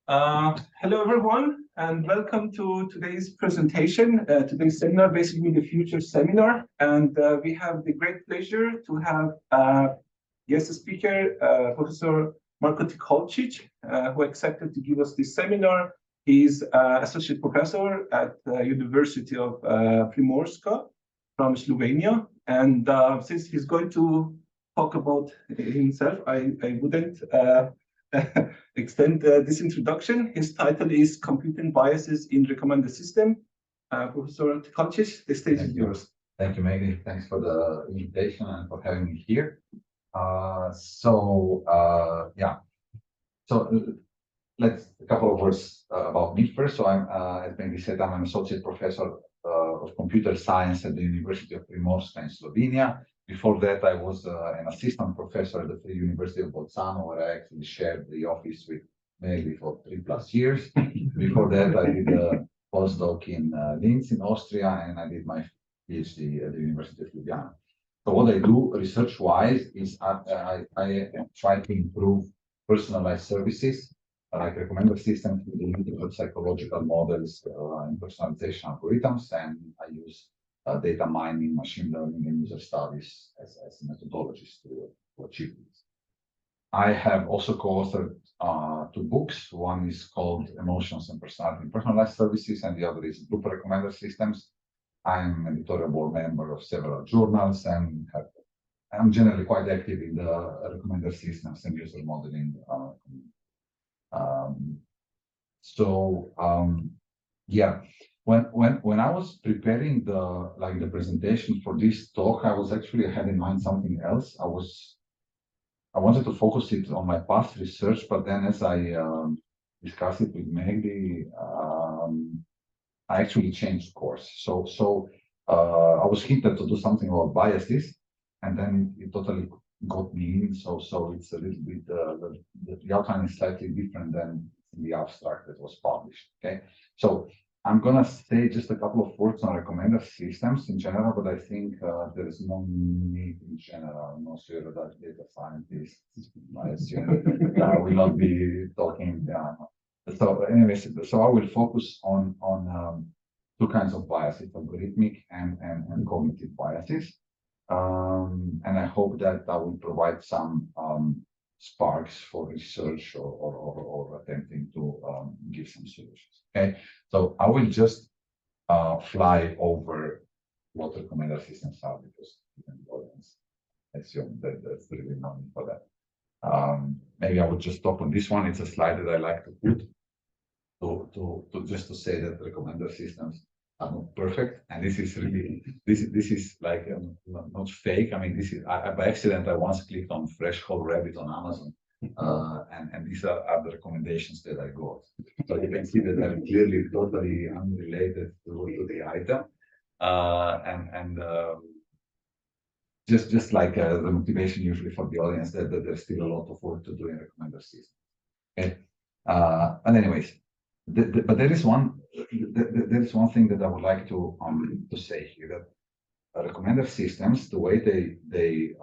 Hello, everyone, and welcome to today's presentation, today's seminar, basically the future seminar. And we have the great pleasure to have guest speaker, Professor Marko Tkalcic, who accepted to give us this seminar. He's associate professor at University of Primorska from Slovenia. And since he's going to talk about himself, I wouldn't extend this introduction. His title is Computing Biases in Recommender System. Professor Tkalcic, the stage is yours. Thank you, Maggie. Thanks for the invitation and for having me here. Let's a couple of words about me first. So I'm, as Maggie said, I'm an associate professor of computer science at the University of Primorska in Slovenia. Before that, I was an assistant professor at the Free University of Bolzano, where I actually shared the office with Maggie for 3+ years. Before that, I did a postdoc in Linz in Austria, and I did my PhD at the University of Ljubljana. So what I do research-wise is I try to improve personalized services like recommender systems with the use of psychological models and personalization algorithms, and I use data mining, machine learning, and user studies as methodologies to achieve this. I have also co-authored 2 books. One is called Emotions and Personality in Personalized Services, and the other is Group Recommender Systems. I'm an editorial board member of several journals, and I'm generally quite active in the recommender systems and user modeling. When I was preparing the presentation for this talk, I had in mind something else. I wanted to focus it on my past research, but then as I discussed it with Maggie, I actually changed course. I was hinted to do something about biases, and then it totally got me in. So it's a little bit the outline is slightly different than in the abstract that was published. Okay, so I'm gonna say just a couple of words on recommender systems in general, but I think there is no need in general. I'm not sure that data scientists, I assume, will not be talking. So I will focus on 2 kinds of biases: algorithmic and cognitive biases. And I hope that I will provide some sparks for research or attempting to give some solutions. Okay, so I will just fly over what recommender systems are, because the audience assume that that's really no need for that. Maybe I would just stop on this one. It's a slide that I like to put to just to say that recommender systems are not perfect, and this is really this is like not fake. I mean, this is by accident I once clicked on fresh whole rabbit on Amazon, and these are the recommendations that I got. So you can see that they're clearly totally unrelated to the item, just like the motivation usually for the audience that there's still a lot of work to do in recommender systems. Okay, and anyways. But there is one thing that I would like to say here, that recommender systems, the way they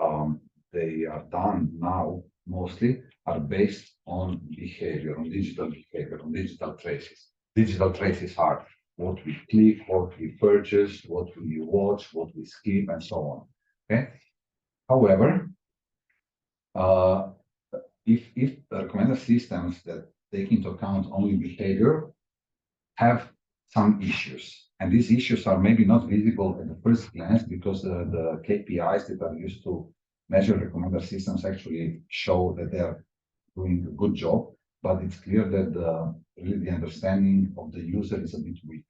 are done now, mostly are based on behavior, on digital behavior, on digital traces. Digital traces are what we click, what we purchase, what we watch, what we skip, and so on. Okay. However, if the recommender systems that take into account only behavior have some issues, and these issues are maybe not visible at the first glance because the KPIs that are used to measure recommender systems actually show that they are doing a good job, but it's clear that really the understanding of the user is a bit weak.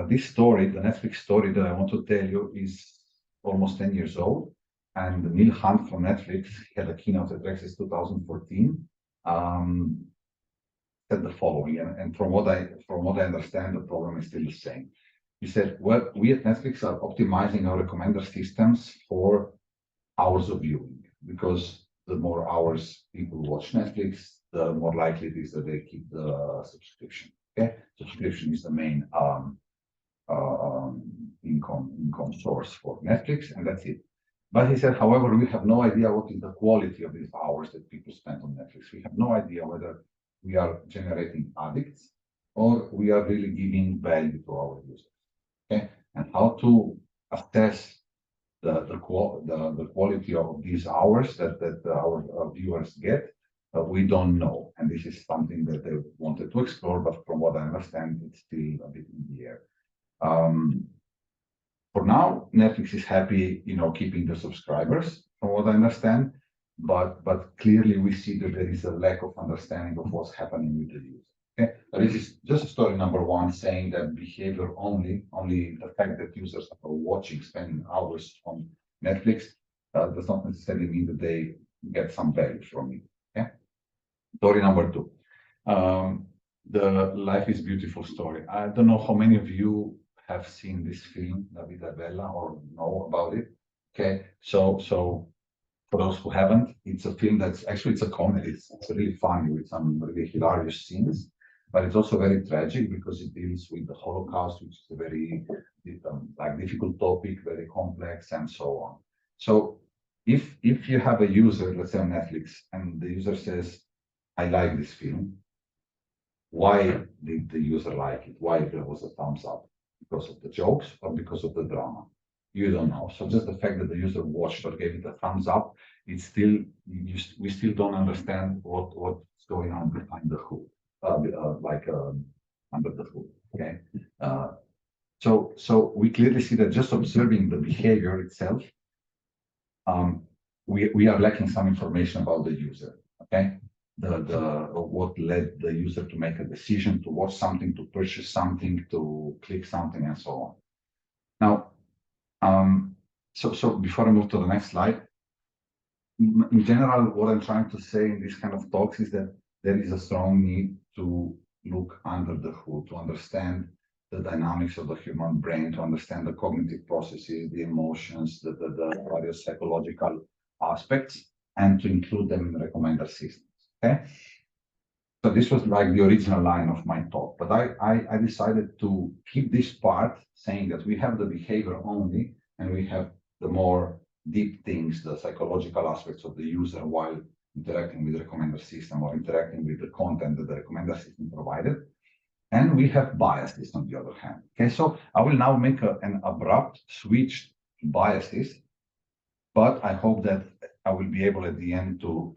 This story, the Netflix story that I want to tell you, is almost 10 years old. And Neil Hunt from Netflix had a keynote at Rexis 2014, said the following, and from what I understand, the problem is still the same. He said, well, we at Netflix are optimizing our recommender systems for hours of viewing, because the more hours people watch Netflix, the more likely it is that they keep the subscription. Okay, subscription is the main income source for Netflix, and that's it. But he said, however, we have no idea what is the quality of these hours that people spend on Netflix. We have no idea whether we are generating addicts or we are really giving value to our users. Okay, and how to assess the quality of these hours that our viewers get, we don't know. And this is something that they wanted to explore, but from what I understand, it's still a bit in the air. For now, Netflix is happy, keeping the subscribers, from what I understand, but clearly we see that there is a lack of understanding of what's happening with the user. Okay, this is just story number one, saying that behavior only the fact that users are watching, spending hours on Netflix, does not necessarily mean that they get some value from it. Okay, story number two, the Life is Beautiful story. I don't know how many of you have seen this film, La Vida Bella, or know about it. Okay, so for those who haven't, it's a film that's actually, it's a comedy. It's really funny with some really hilarious scenes, but it's also very tragic because it deals with the Holocaust, which is a very difficult topic, very complex, and so on. So if you have a user, let's say on Netflix, and the user says, "I like this film," why did the user like it? Why there was a thumbs up? Because of the jokes or because of the drama? You don't know. So just the fact that the user watched or gave it a thumbs up, it's still, we still don't understand what's going on behind the hood, under the hood. Okay. So we clearly see that just observing the behavior itself, we are lacking some information about the user. Okay. What led the user to make a decision to watch something, to purchase something, to click something, and so on. Now, so before I move to the next slide, in general, what I'm trying to say in this kind of talks is that there is a strong need to look under the hood, to understand the dynamics of the human brain, to understand the cognitive processes, the emotions, the various psychological aspects, and to include them in the recommender systems. Okay, so this was like the original line of my talk, but I decided to keep this part saying that we have the behavior only, and we have the more deep things, the psychological aspects of the user while interacting with the recommender system or interacting with the content that the recommender system provided. And we have biases on the other hand. Okay, so I will now make an abrupt switch to biases, but I hope that I will be able at the end to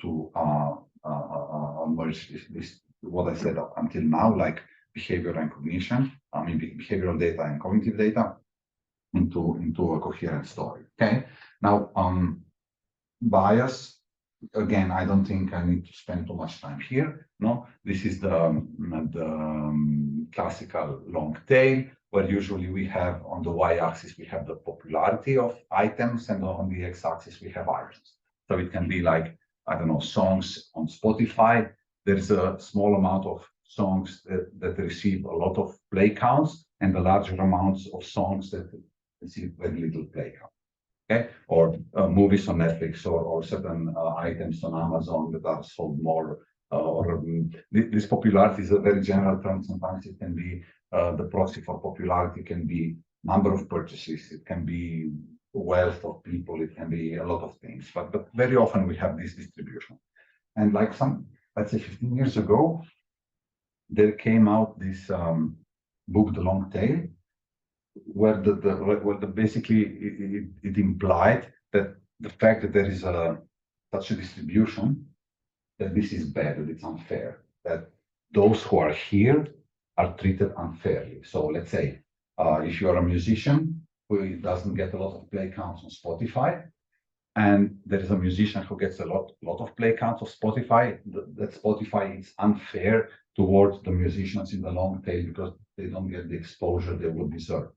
merge this what I said up until now, like behavior and cognition, behavioral data and cognitive data, into a coherent story. Okay. Now, bias. Again, I don't think I need to spend too much time here. No, this is the classical long tail, where usually we have on the y-axis we have the popularity of items, and on the x-axis we have items. So it can be like, I don't know, songs on Spotify. There's a small amount of songs that receive a lot of play counts, and the larger amounts of songs that receive very little play count. Okay, or movies on Netflix, or certain items on Amazon that are sold more. This popularity is a very general term. Sometimes it can be the proxy for popularity can be number of purchases, it can be wealth of people, it can be a lot of things. But very often we have this distribution. And like let's say 15 years ago, there came out this book, The Long Tail, where basically it implied that the fact that there is such a distribution, that this is bad, that it's unfair, that those who are here are treated unfairly. So let's say if you are a musician who doesn't get a lot of play counts on Spotify, and there is a musician who gets a lot of play counts of Spotify, that Spotify is unfair towards the musicians in the long tail because they don't get the exposure they would deserve.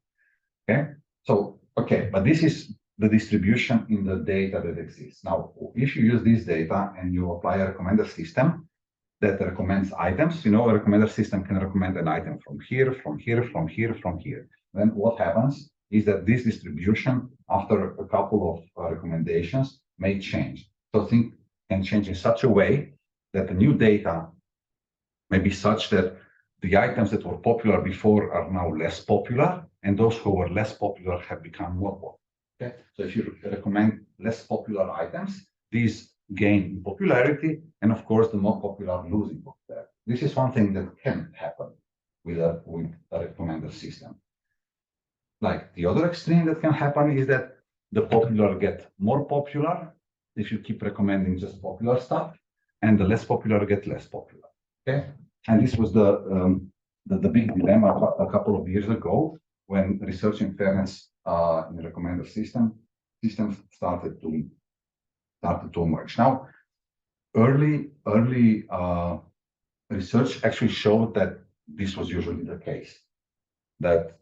Okay, so but this is the distribution in the data that exists. Now, if you use this data and you apply a recommender system that recommends items, a recommender system can recommend an item from here, from here, from here, from here. Then what happens is that this distribution, after a couple of recommendations, may change. So things can change in such a way that the new data may be such that the items that were popular before are now less popular, and those who were less popular have become more popular. Okay, so if you recommend less popular items, these gain in popularity, and of course, the more popular losing popularity. This is one thing that can happen with a recommender system. Like the other extreme that can happen is that the popular get more popular if you keep recommending just popular stuff, and the less popular get less popular. Okay, and this was the big dilemma a couple of years ago when researching fairness in the recommender systems started to emerge. Now, early research actually showed that this was usually the case, that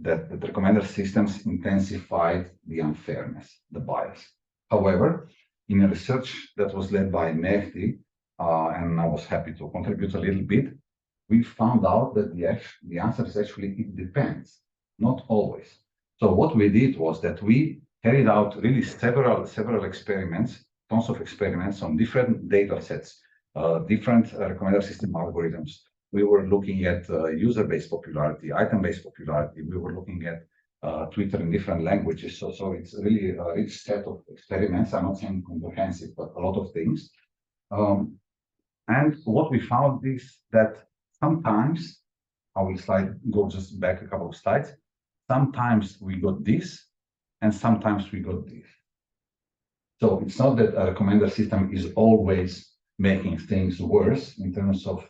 that the recommender systems intensified the unfairness, the bias. However, in a research that was led by Mehdi, and I was happy to contribute a little bit, we found out that the answer is actually it depends, not always. So what we did was that we carried out really several experiments, tons of experiments on different data sets, different recommender system algorithms. We were looking at user-based popularity, item-based popularity. We were looking at Twitter in different languages. So it's really a rich set of experiments. I'm not saying comprehensive, but a lot of things. And what we found is that sometimes, I will go just back a couple of slides. Sometimes we got this, and sometimes we got this. So it's not that a recommender system is always making things worse in terms of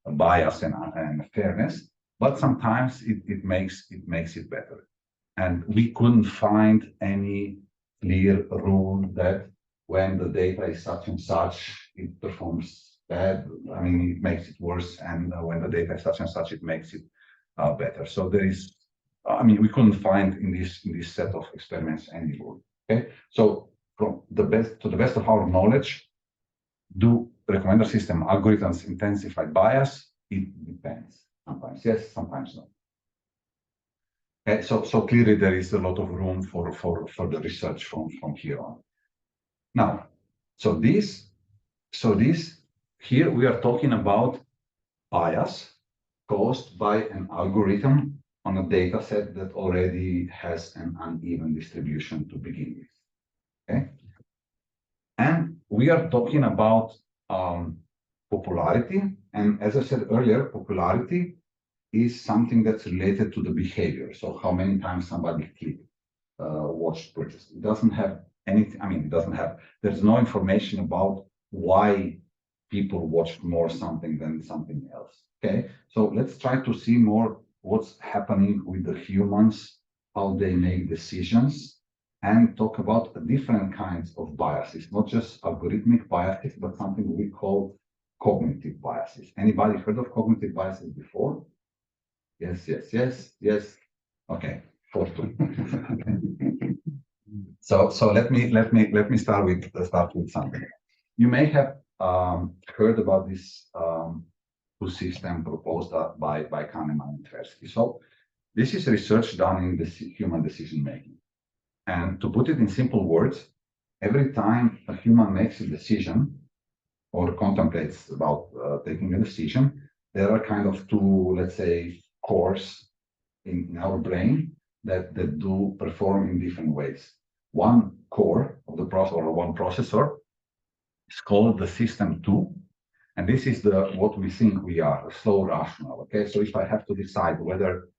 bias and fairness, but sometimes it makes it better. And we couldn't find any clear rule that when the data is such and such, it performs bad. I mean, it makes it worse, and when the data is such and such, it makes it better. So there is, I mean, we couldn't find in this set of experiments any rule. Okay, so to the best of our knowledge, do recommender system algorithms intensify bias? It depends. Sometimes yes, sometimes no. Okay, so clearly there is a lot of room for the research from here on. Now, so here we are talking about bias caused by an algorithm on a data set that already has an uneven distribution to begin with. Okay, and we are talking about popularity, and as I said earlier, popularity is something that's related to the behavior. So how many times somebody clicked, watched, purchased. It doesn't have anything. I mean, it doesn't have. There's no information about why people watched more something than something else. Okay, so let's try to see more what's happening with the humans, how they make decisions, and talk about different kinds of biases, not just algorithmic biases, but something we call cognitive biases. Anybody heard of cognitive biases before? Yes, yes, yes, yes. Okay, for two. So let me start with something. You may have heard about this two system proposed by Kahneman and Tversky. So this is research done in the human decision making. And to put it in simple words, every time a human makes a decision or contemplates about taking a decision, there are kind of two, let's say, cores in our brain that do perform in different ways. One core of the processor, or one processor, is called the system 2. And this is what we think we are, a slow rational. Okay, so if I have to decide whether,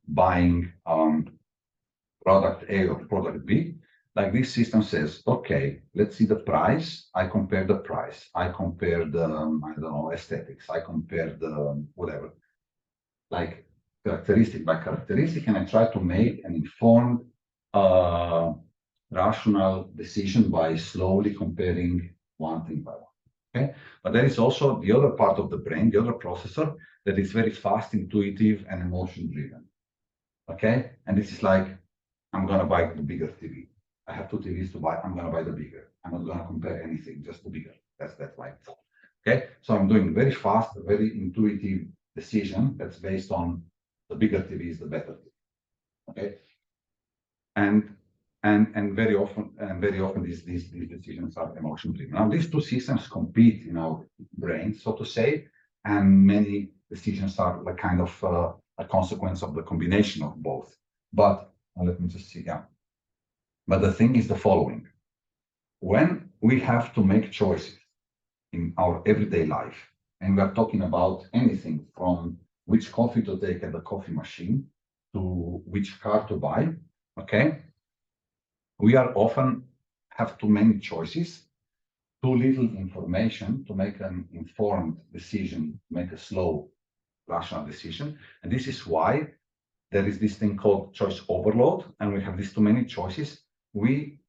buying product A or product B, like this system says, okay, let's see the price. I compare the price. I compare the, I don't know, aesthetics. I compare the whatever, like characteristic by characteristic, and I try to make an informed, rational decision by slowly comparing one thing by one. Okay, but there is also the other part of the brain, the other processor, that is very fast, intuitive, and emotion driven. Okay, and this is like, I'm gonna buy the bigger TV. I have two TVs to buy. I'm gonna buy the bigger. I'm not gonna compare anything, just the bigger. That's right. Okay, so I'm doing very fast, very intuitive decision that's based on the bigger TV is the better TV. Okay, and very often these decisions are emotion driven. Now these two systems compete in our brain, so to say, and many decisions are like kind of a consequence of the combination of both. But let me just see, yeah. But the thing is the following. When we have to make choices in our everyday life, and we are talking about anything from which coffee to take at the coffee machine to which car to buy, okay? We are often have too many choices, too little information to make an informed decision, make a slow, rational decision. And this is why there is this thing called choice overload, and we have these too many choices. We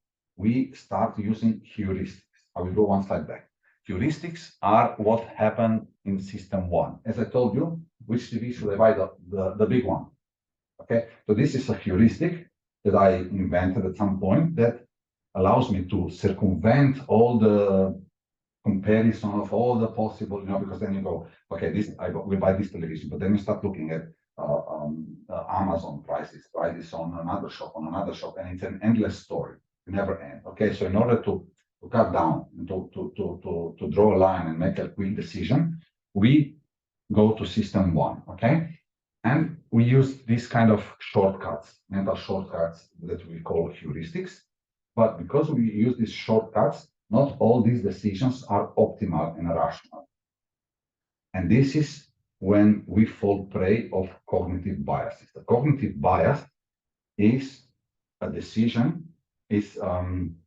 start using heuristics. I will go one slide back. Heuristics are what happened in system one. As I told you, which TV should I buy? The big one. Okay, so this is a heuristic that I invented at some point that allows me to circumvent all the comparison of all the possible, because then you go, okay, we buy this television, but then you start looking at Amazon prices on another shop, and it's an endless story, never end. Okay, so in order to cut down, to draw a line and make a quick decision, we go to system one, okay? And we use these kind of shortcuts, mental shortcuts that we call heuristics. But because we use these shortcuts, not all these decisions are optimal and rational. And this is when we fall prey of cognitive biases. The cognitive bias is a decision, it's an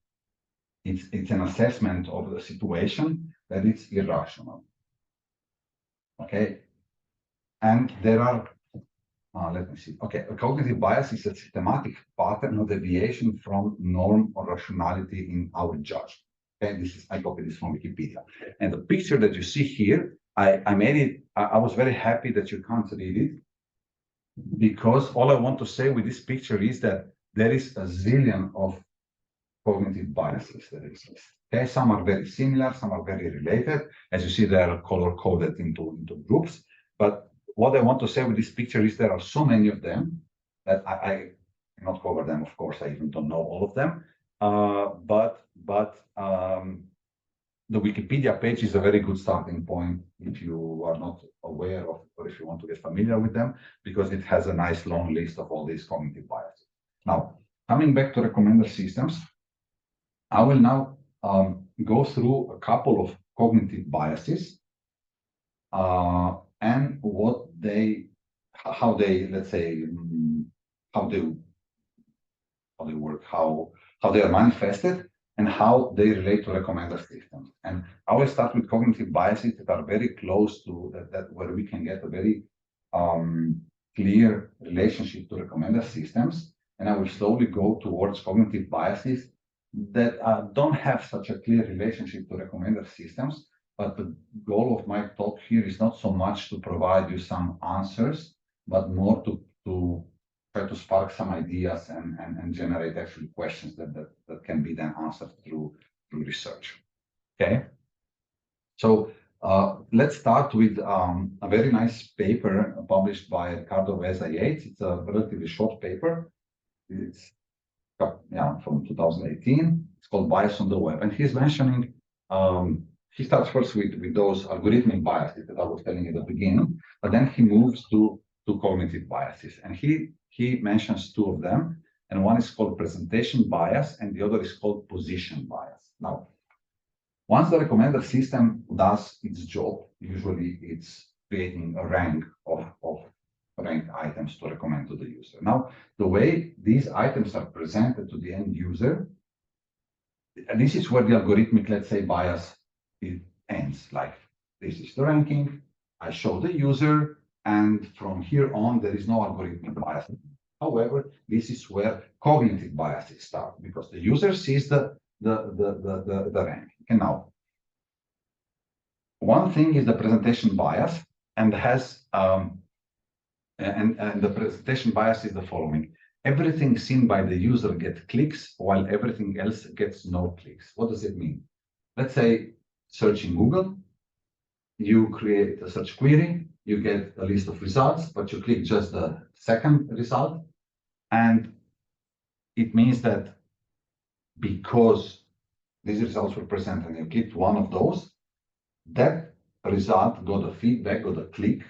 assessment of the situation that is irrational. Okay, and there are let me see. Okay, a cognitive bias is a systematic pattern of deviation from norm or rationality in our judgment. Okay, I copied this from Wikipedia. And the picture that you see here, I made it, I was very happy that you can't read it, because all I want to say with this picture is that there is a zillion of cognitive biases that exist. Okay, some are very similar, some are very related. As you see, they are color-coded into groups. But what I want to say with this picture is there are so many of them that I cannot cover them, of course. I even don't know all of them. But the Wikipedia page is a very good starting point if you are not aware of, or if you want to get familiar with them, because it has a nice long list of all these cognitive biases. Now, coming back to recommender systems, I will now go through a couple of cognitive biases and how they, let's say, how they work, how they are manifested, and how they relate to recommender systems. And I will start with cognitive biases that are very close to that where we can get a very clear relationship to recommender systems. And I will slowly go towards cognitive biases that don't have such a clear relationship to recommender systems. But the goal of my talk here is not so much to provide you some answers, but more to try to spark some ideas and generate actually questions that can be then answered through research. Okay. So let's start with a very nice paper published by Ricardo Veza Yates. It's a relatively short paper. It's from 2018. It's called Bias on the Web. And he's mentioning, he starts first with those algorithmic biases that I was telling you at the beginning, but then he moves to cognitive biases. And he mentions two of them. And one is called presentation bias, and the other is called position bias. Now, once the recommender system does its job, usually it's creating a rank of ranked items to recommend to the user. Now, the way these items are presented to the end user, and this is where the algorithmic, let's say, bias ends. Like, this is the ranking, I show the user, and from here on, there is no algorithmic bias. However, this is where cognitive biases start, because the user sees the rank. And now, one thing is the presentation bias, and has and the presentation bias is the following: everything seen by the user gets clicks, while everything else gets no clicks. What does it mean? Let's say searching Google, you create a search query, you get a list of results, but you click just the second result, and it means that because these results were presented and you clicked one of those, that result got a feedback, got a click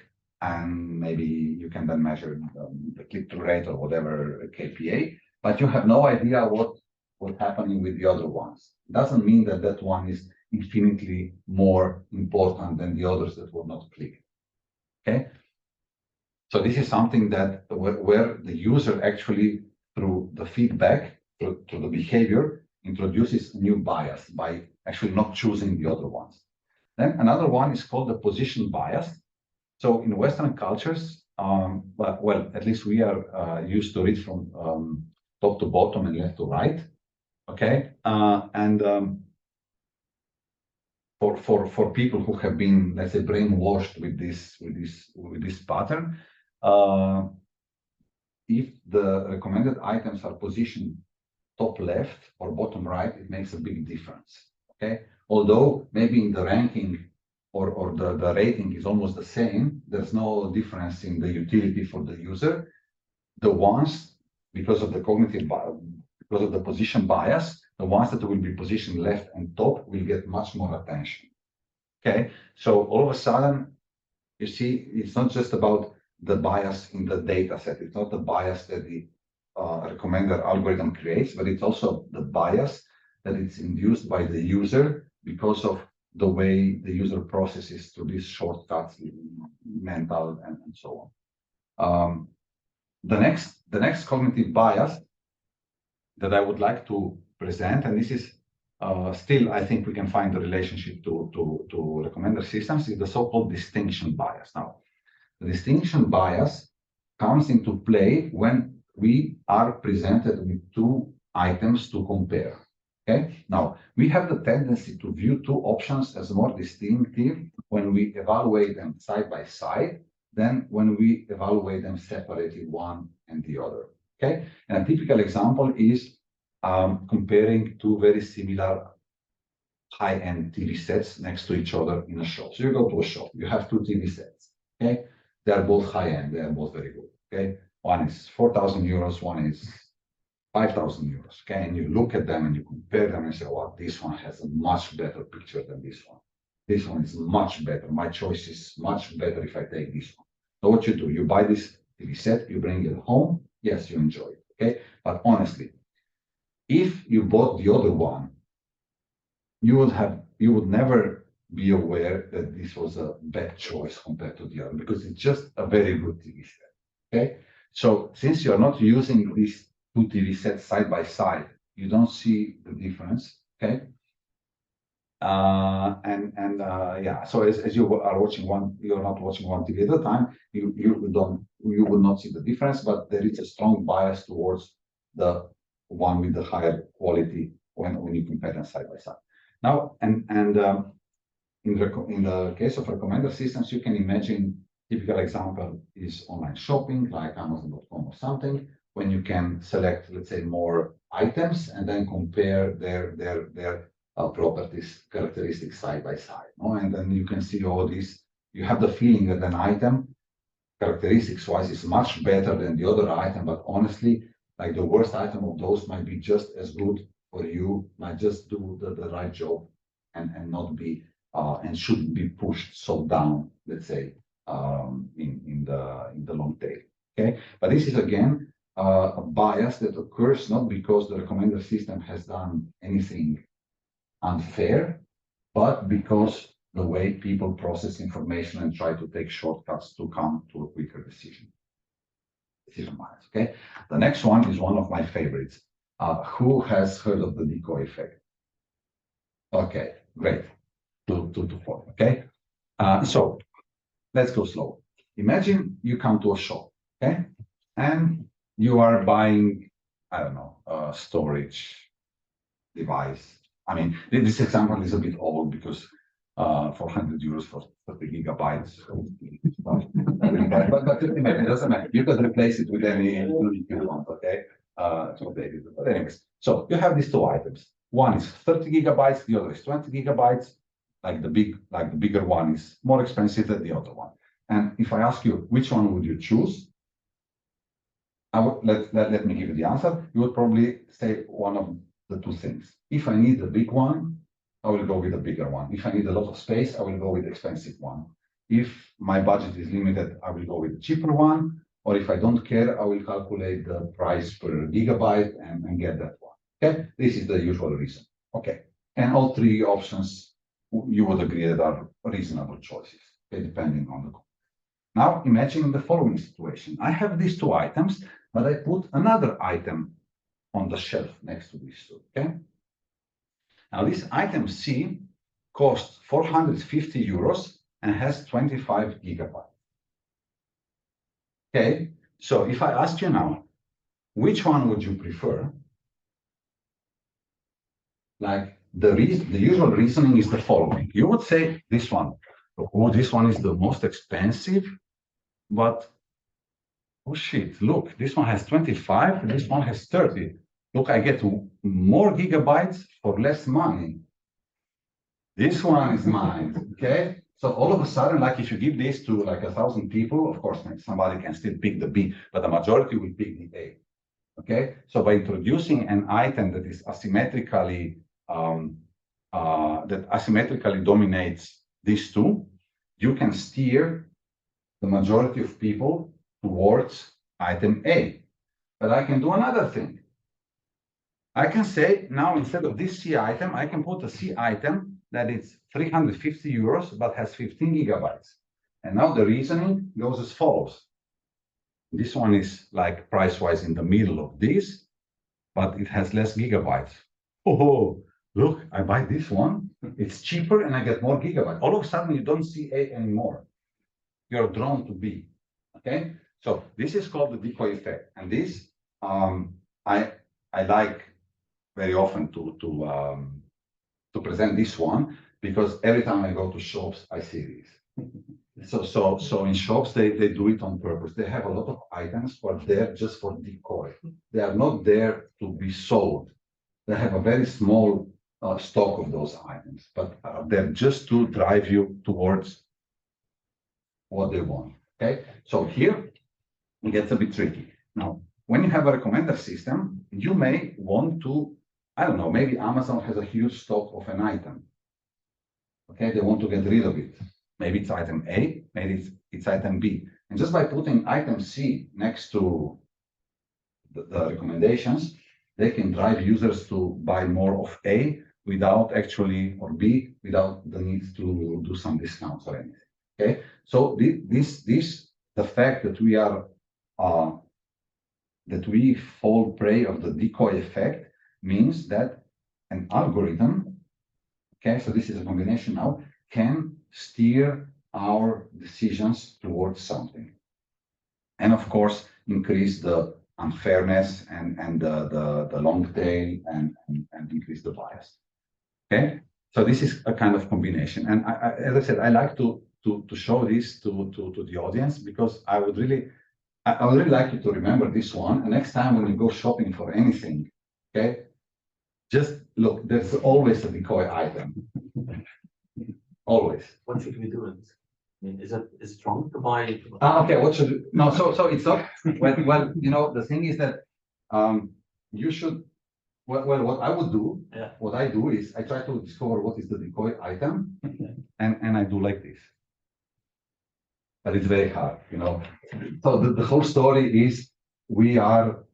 and maybe you can then measure the click-through rate or whatever KPI, but you have no idea what's happening with the other ones. It doesn't mean that that one is infinitely more important than the others that were not clicked. Okay, so this is something that where the user actually, through the feedback, through the behavior, introduces new bias by actually not choosing the other ones. Then another one is called the position bias. So in Western cultures, well, at least we are used to it from top to bottom and left to right. Okay, for people who have been, let's say, brainwashed with this pattern, if the recommended items are positioned top left or bottom right, it makes a big difference. Okay, although maybe in the ranking or the rating is almost the same, there's no difference in the utility for the user. The ones, because of the cognitive bias, because of the position bias, the ones that will be positioned left and top will get much more attention. Okay, so all of a sudden, you see, it's not just about the bias in the data set. It's not the bias that the recommender algorithm creates, but it's also the bias that it's induced by the user because of the way the user processes through these shortcuts, mental and so on. The next cognitive bias that I would like to present, and this is still, I think we can find the relationship to recommender systems, is the so-called distinction bias. Now, the distinction bias comes into play when we are presented with two items to compare. Okay, now we have the tendency to view two options as more distinctive when we evaluate them side by side than when we evaluate them separately, one and the other. Okay, and a typical example is comparing two very similar high-end TV sets next to each other in a shop. So you go to a shop, you have two TV sets. Okay, they are both high-end, they are both very good. Okay, one is 4,000 euros, one is 5,000 euros. Okay, and you look at them and you compare them and say, well, this one has a much better picture than this one. This one is much better. My choice is much better if I take this one. So what you do, you buy this TV set, you bring it home. Yes, you enjoy it. Okay, but honestly, if you bought the other one, you would never be aware that this was a bad choice compared to the other because it's just a very good TV set. Okay, so since you're not using these two TV sets side by side, you don't see the difference. Okay, yeah. So as you are watching one, you're not watching one TV at a time. You will not see the difference, but there is a strong bias towards the one with the higher quality when you compare them side by side. Now, in the case of recommender systems, you can imagine typical example is online shopping, like Amazon.com or something, when you can select, let's say, more items and then compare their properties, characteristics side by side. No? And then you can see all these, you have the feeling that an item, characteristics-wise, is much better than the other item, but honestly, like the worst item of those might be just as good for you, might just do the right job and not be and shouldn't be pushed so down, let's say, in the long tail. Okay, but this is again a bias that occurs not because the recommender system has done anything unfair, but because the way people process information and try to take shortcuts to come to a quicker decision bias. Okay, the next one is one of my favorites. Who has heard of the decoy effect? Okay, great. Two to four. Okay, so let's go slow. Imagine you come to a shop, okay, and you are buying, I don't know, a storage device. I mean, this example is a bit old because 400 euros for 30 gigabytes. but it doesn't matter. You can replace it with any you want, okay? But anyways, so you have these two items. One is 30 gigabytes, the other is 20 gigabytes. Like the bigger one is more expensive than the other one. And if I ask you which one would you choose, let me give you the answer. You would probably say one of the two things. If I need the big one, I will go with the bigger one. If I need a lot of space, I will go with the expensive one. If my budget is limited, I will go with the cheaper one. Or if I don't care, I will calculate the price per gigabyte and get that one. Okay, this is the usual reason. Okay, and all three options you would agree that are reasonable choices, okay, depending on the. Now imagine the following situation. I have these two items, but I put another item on the shelf next to these two. Okay. Now this item C costs 450 euros and has 25 gigabytes. Okay, so if I ask you now, which one would you prefer? Like the usual reasoning is the following. You would say this one. Oh, this one is the most expensive, but oh shit, look, this one has 25, this one has 30. Look, I get more gigabytes for less money. This one is mine, okay? So all of a sudden, like if you give this to like 1,000 people, of course, somebody can still pick the B, but the majority will pick the A, okay? So by introducing an item that is asymmetrically, dominates these two, you can steer the majority of people towards item A. But I can do another thing. I can say now instead of this C item, I can put a C item that is 350 euros but has 15 gigabytes. And now the reasoning goes as follows. This one is like price-wise in the middle of this, but it has less gigabytes. Oh, look, I buy this one. It's cheaper and I get more gigabytes. All of a sudden, you don't see A anymore. You're drawn to B. Okay, so this is called the decoy effect, and this I like very often to present this one because every time I go to shops, I see this. So in shops they do it on purpose. They have a lot of items, but they're just for decoy. They are not there to be sold. They have a very small stock of those items, but they're just to drive you towards what they want. Okay, so here it gets a bit tricky. Now, when you have a recommender system, you may want to, I don't know, maybe Amazon has a huge stock of an item. Okay, they want to get rid of it. Maybe it's item A, maybe it's item B. And just by putting item C next to the recommendations, they can drive users to buy more of A without actually, or B, without the need to do some discounts or anything. Okay, so the fact that we are that we fall prey of the decoy effect means that an algorithm, okay, so this is a combination now, can steer our decisions towards something, and of course increase the unfairness and the long tail and increase the bias. Okay, so this is a kind of combination, and as I said, I like to show this to the audience because I would really like you to remember this one. And next time when you go shopping for anything, okay, just look. There's always a decoy item. Always. What should we do with this? I mean, is it wrong to buy? Okay. What should no? So it's not. Well, you know, the thing is that you should. Well, what I would do, what I do is I try to discover what is the decoy item, and I do like this. But it's very hard, you know. So the whole story is we are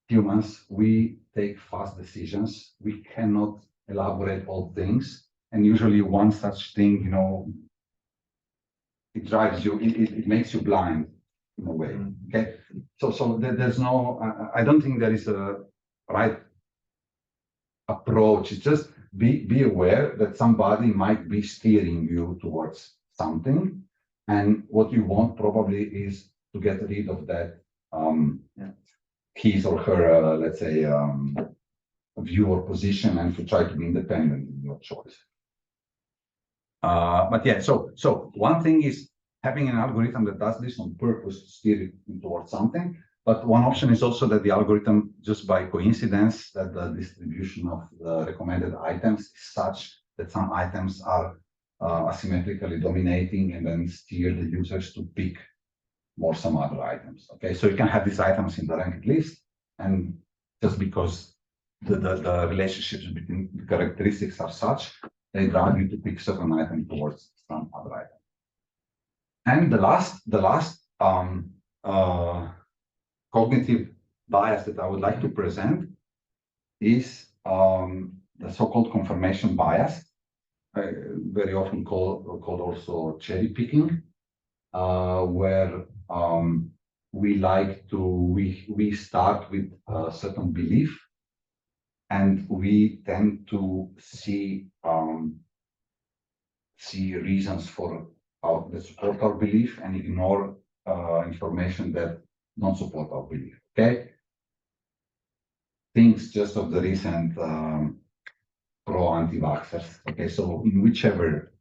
humans. We take fast decisions. We cannot elaborate all things, and usually one such thing, you know, it drives you. It makes you blind in a way. Okay. So there's no. I don't think there is a right approach. It's just be aware that somebody might be steering you towards something, and what you want probably is to get rid of that his or her let's say view or position, and to try to be independent in your choice. But yeah, so one thing is having an algorithm that does this on purpose to steer it towards something. But one option is also that the algorithm, just by coincidence, that the distribution of the recommended items is such that some items are asymmetrically dominating and then steer the users to pick more some other items. Okay, so you can have these items in the ranked list, and just because the relationships between the characteristics are such, they drive you to pick certain item towards some other item. And the last cognitive bias that I would like to present is the so-called confirmation bias, very often called also cherry picking, where we start with a certain belief, and we tend to see reasons for that support our belief and ignore information that don't support our belief. Okay, things just of the recent pro anti-vaxxers. Okay, so in whichever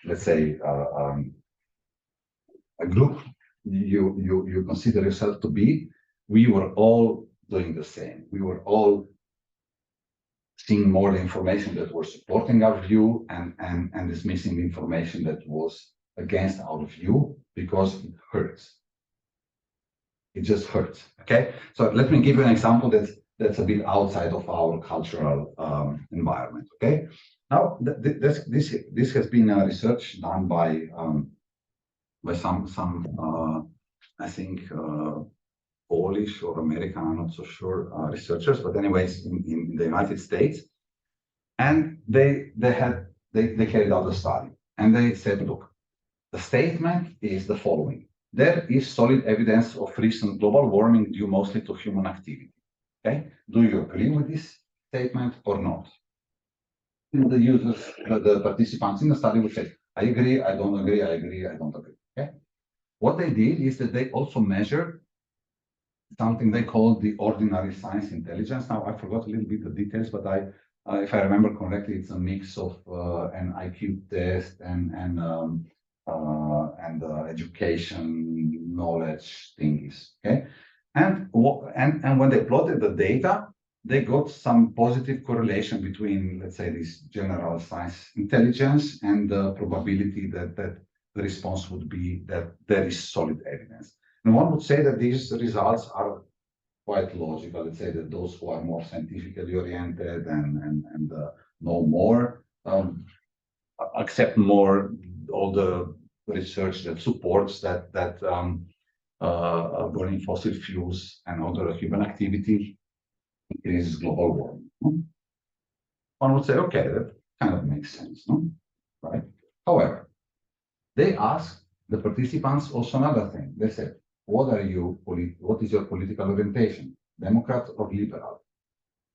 let's say a group you consider yourself to be, we were all doing the same. We were all seeing more the information that was supporting our view and dismissing the information that was against our view because it hurts. It just hurts. Okay, so let me give you an example that's a bit outside of our cultural environment. Okay, now this has been research done by some I think Polish or American, I'm not so sure, researchers, but anyways, in the United States, and they carried out a study, and they said, look, the statement is the following: there is solid evidence of recent global warming due mostly to human activity. Okay, do you agree with this statement or not? And the users, the participants in the study would say, I agree, I don't agree, I agree, I don't agree. Okay, what they did is that they also measured something they call the ordinary science intelligence. Now, I forgot a little bit the details, but if I remember correctly, it's a mix of an IQ test and education knowledge thingies. Okay, and when they plotted the data, they got some positive correlation between, let's say, this general science intelligence and the probability that the response would be that there is solid evidence. And one would say that these results are quite logical. Let's say that those who are more scientifically oriented and know more accept more all the research that supports that burning fossil fuels and other human activity increases global warming. One would say, okay, that kind of makes sense, no? Right? However, they asked the participants also another thing. They said, what is your political orientation? Democrat or liberal?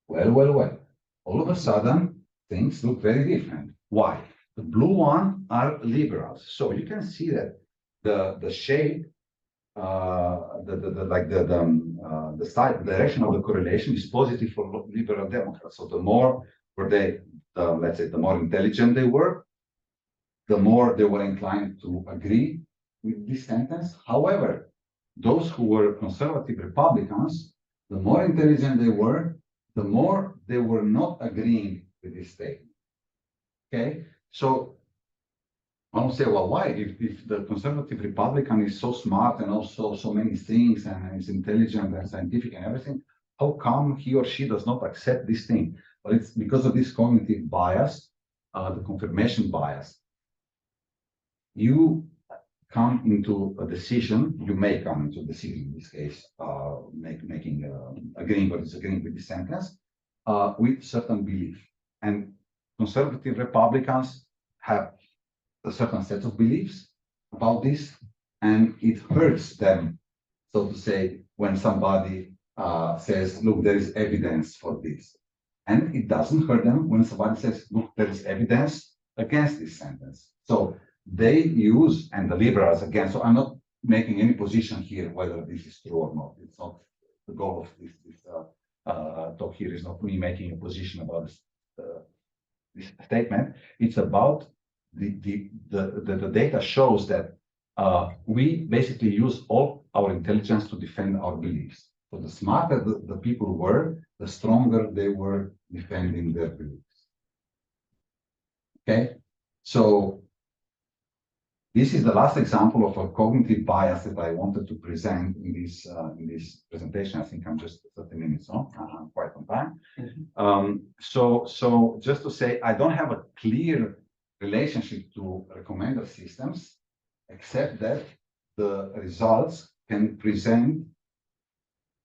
Well. All of a sudden, things look very different. Why? The blue one are liberals. So you can see that the shape, the side direction of the correlation is positive for liberal Democrats. So the more let's say, the more intelligent they were, the more they were inclined to agree with this sentence. However, those who were conservative Republicans, the more intelligent they were, the more they were not agreeing with this statement. Okay, so I would say, well, why? If the conservative Republican is so smart and also so many things and is intelligent and scientific and everything, how come he or she does not accept this thing? Well, it's because of this cognitive bias, the confirmation bias. You come into a decision, you may come into a decision, in this case, agreeing or disagreeing with the sentence, with certain belief. And conservative Republicans have a certain set of beliefs about this, and it hurts them, so to say, when somebody says, look, there is evidence for this. And it doesn't hurt them when somebody says, look, there is evidence against this sentence. So they use, and the liberals again, so I'm not making any position here whether this is true or not. It's not the goal of this talk here is not me making a position about this statement. It's about the data shows that we basically use all our intelligence to defend our beliefs. So the smarter the people were, the stronger they were defending their beliefs. Okay, so this is the last example of a cognitive bias that I wanted to present in this presentation. I think I'm just 30 minutes on, I'm quite on time. Mm-hmm. So just to say, I don't have a clear relationship to recommender systems. except that the results can present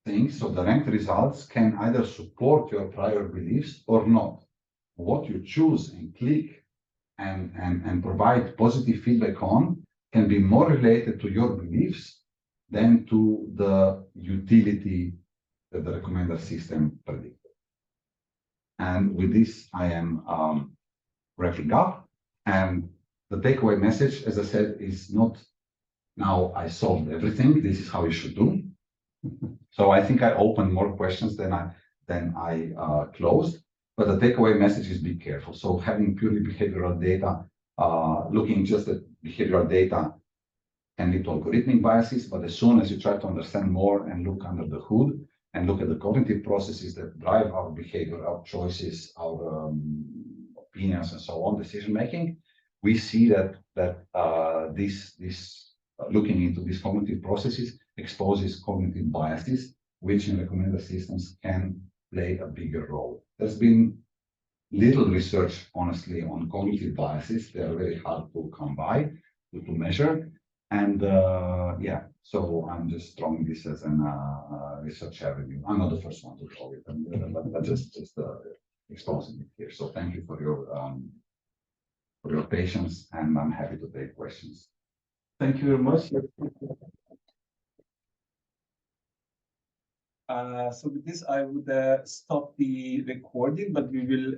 things, so the ranked results can either support your prior beliefs or not. What you choose and click and provide positive feedback on can be more related to your beliefs than to the utility that the recommender system predicted. And with this, I am wrapping up. And the takeaway message, as I said, is not now I solved everything. This is how you should do. So I think I opened more questions than I closed. But the takeaway message is be careful. So having purely behavioral data, looking just at behavioral data can lead to algorithmic biases. But as soon as you try to understand more and look under the hood and look at the cognitive processes that drive our behavior, our choices, our opinions, and so on, decision making, we see that this looking into these cognitive processes exposes cognitive biases, which in recommender systems can play a bigger role. There's been little research, honestly, on cognitive biases. They are very hard to come by, to measure. And yeah, so I'm just throwing this as an research review. I'm not the first one to throw it, but just exposing it here. So thank you for your patience, and I'm happy to take questions. Thank you very much. So with this, I would stop the recording, but we will